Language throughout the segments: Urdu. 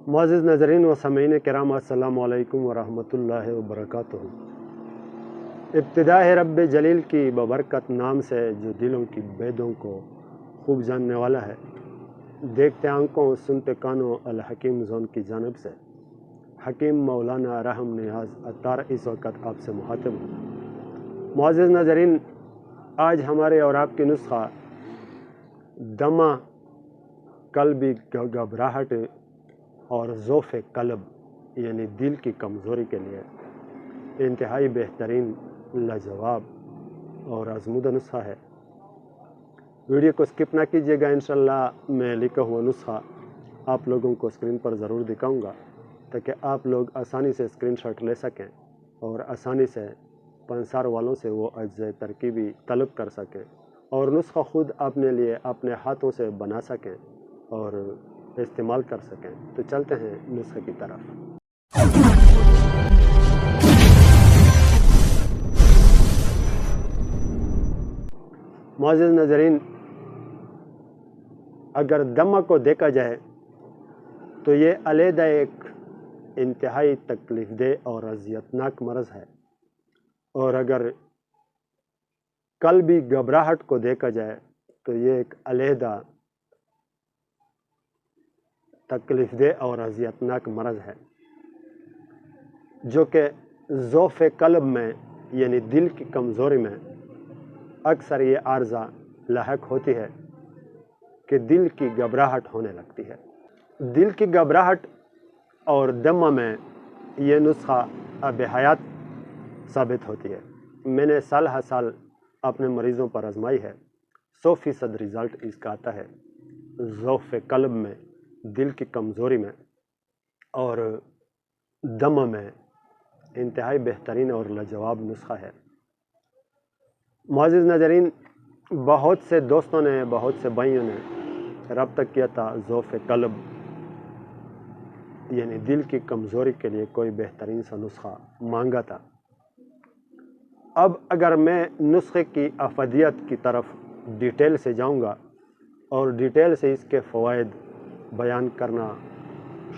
معزز ناظرین و سامعین کرام، السلام علیکم ورحمۃ اللہ وبرکاتہ۔ ابتدا ہے رب جلیل کی ببرکت نام سے جو دلوں کی بیدوں کو خوب جاننے والا ہے، دیکھتے آنکھوں سنتے کانوں الحکیم زون کی جانب سے حکیم مولانا رحم نیاز عطار اس وقت آپ سے مخاطب ہوں۔ معزز ناظرین، آج ہمارے اور آپ کی نسخہ دمہ، قلبی گھبراہٹ اور ضعف قلب یعنی دل کی کمزوری کے لیے انتہائی بہترین، لاجواب اور آزمودہ نسخہ ہے۔ ویڈیو کو سکپ نہ کیجیے گا، انشاءاللہ میں لکھا ہوا نسخہ آپ لوگوں کو اسکرین پر ضرور دکھاؤں گا تاکہ آپ لوگ آسانی سے اسکرین شاٹ لے سکیں اور آسانی سے پنسار والوں سے وہ اجزاء ترکیبی طلب کر سکیں اور نسخہ خود اپنے لیے اپنے ہاتھوں سے بنا سکیں اور استعمال کر سکیں۔ تو چلتے ہیں نسخے کی طرف۔ معزز ناظرین، اگر دمہ کو دیکھا جائے تو یہ علیحدہ ایک انتہائی تکلیف دہ اور اذیتناک مرض ہے، اور اگر قلبی گھبراہٹ کو دیکھا جائے تو یہ ایک علیحدہ تکلیف دہ اور اذیتناک مرض ہے، جو کہ ضعف قلب میں یعنی دل کی کمزوری میں اکثر یہ عارضہ لاحق ہوتی ہے کہ دل کی گھبراہٹ ہونے لگتی ہے۔ دل کی گھبراہٹ اور دمہ میں یہ نسخہ اب حیات ثابت ہوتی ہے۔ میں نے سال ہر سال اپنے مریضوں پر آزمائی ہے، 100% رزلٹ اس کا آتا ہے۔ ضعف قلب میں، دل کی کمزوری میں اور دمہ میں انتہائی بہترین اور لاجواب نسخہ ہے۔ معزز ناظرین، بہت سے دوستوں نے، بہت سے بھائیوں نے رابطہ کیا تھا، ضعف قلب یعنی دل کی کمزوری کے لیے کوئی بہترین سا نسخہ مانگا تھا۔ اب اگر میں نسخے کی افادیت کی طرف ڈیٹیل سے جاؤں گا اور ڈیٹیل سے اس کے فوائد بیان کرنا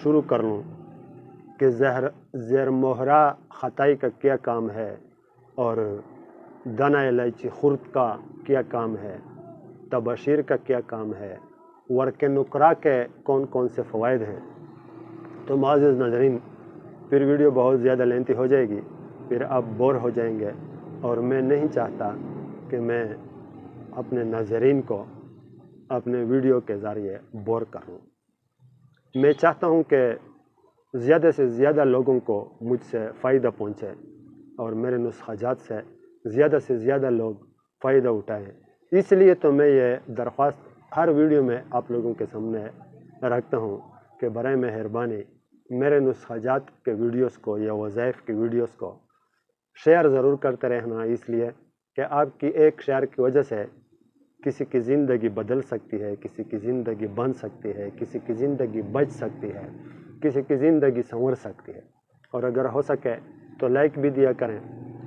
شروع کر لوں کہ زیر مہرہ خطائی کا کیا کام ہے اور دانہ الائچی خرد کا کیا کام ہے، تباشیر کا کیا کام ہے، ورق نقرہ کے کون کون سے فوائد ہیں، تو معزز ناظرین پھر ویڈیو بہت زیادہ لینتھی ہو جائے گی، پھر آپ بور ہو جائیں گے، اور میں نہیں چاہتا کہ میں اپنے ناظرین کو اپنے ویڈیو کے ذریعے بور کروں۔ میں چاہتا ہوں کہ زیادہ سے زیادہ لوگوں کو مجھ سے فائدہ پہنچے اور میرے نسخہ جات سے زیادہ لوگ فائدہ اٹھائیں۔ اس لیے تو میں یہ درخواست ہر ویڈیو میں آپ لوگوں کے سامنے رکھتا ہوں کہ برائے مہربانی میرے نسخہ جات کے ویڈیوز کو یا وظائف کی ویڈیوز کو شیئر ضرور کرتے رہنا، اس لیے کہ آپ کی ایک شیئر کی وجہ سے کسی کی زندگی بدل سکتی ہے، کسی کی زندگی بن سکتی ہے، کسی کی زندگی بچ سکتی ہے، کسی کی زندگی سنور سکتی ہے۔ اور اگر ہو سکے تو لائک بھی دیا کریں،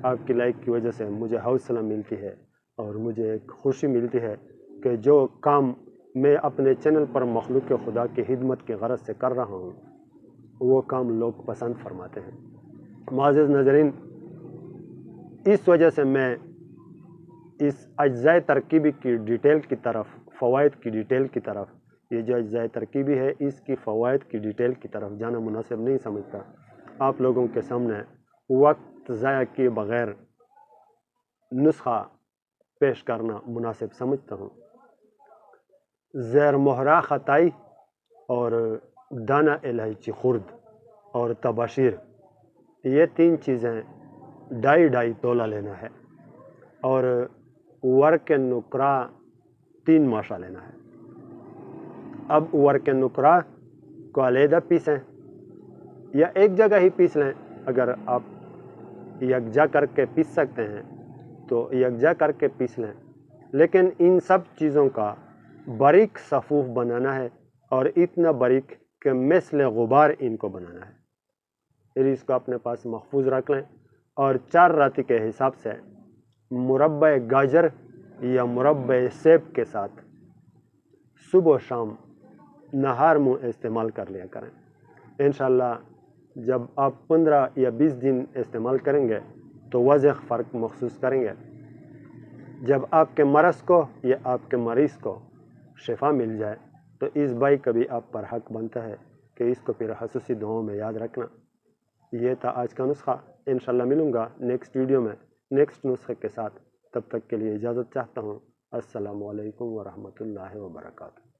آپ کی لائک کی وجہ سے مجھے حوصلہ ملتی ہے اور مجھے ایک خوشی ملتی ہے کہ جو کام میں اپنے چینل پر مخلوق خدا کی خدمت کی غرض سے کر رہا ہوں وہ کام لوگ پسند فرماتے ہیں۔ معزز ناظرین، اس وجہ سے میں اس اجزاء ترکیبی کی ڈیٹیل کی طرف، فوائد کی ڈیٹیل کی طرف، یہ جو اجزاء ترکیبی ہے اس کی فوائد کی ڈیٹیل کی طرف جانا مناسب نہیں سمجھتا۔ آپ لوگوں کے سامنے وقت ضائع کیے بغیر نسخہ پیش کرنا مناسب سمجھتا ہوں۔ زیر مہرہ خطائی اور دانہ الائچی خرد اور تباشیر، یہ تین چیزیں 2.5 تولہ لینا ہے، اور ورق نقرہ 3 ماشا لینا ہے۔ اب ورق نقرہ کو علیحدہ پیسیں یا ایک جگہ ہی پیس لیں، اگر آپ یکجا کر کے پیس سکتے ہیں تو یکجا کر کے پیس لیں، لیکن ان سب چیزوں کا باریک صفوف بنانا ہے اور اتنا باریک کہ مثل غبار ان کو بنانا ہے۔ پھر اس کو اپنے پاس محفوظ رکھ لیں اور 4 راتی کے حساب سے مربع گاجر یا مربع سیب کے ساتھ صبح و شام نہار منہ استعمال کر لیا کریں۔ انشاءاللہ جب آپ 15 یا 20 دن استعمال کریں گے تو واضح فرق محسوس کریں گے۔ جب آپ کے مرض کو یا آپ کے مریض کو شفا مل جائے تو اس بھائی کا بھی آپ پر حق بنتا ہے کہ اس کو پھر خصوصی دعاؤں میں یاد رکھنا۔ یہ تھا آج کا نسخہ۔ انشاءاللہ ملوں گا نیکسٹ ویڈیو میں نیکسٹ نسخے کے ساتھ۔ تب تک کے لیے اجازت چاہتا ہوں۔ السلام علیکم ورحمۃ اللہ وبرکاتہ۔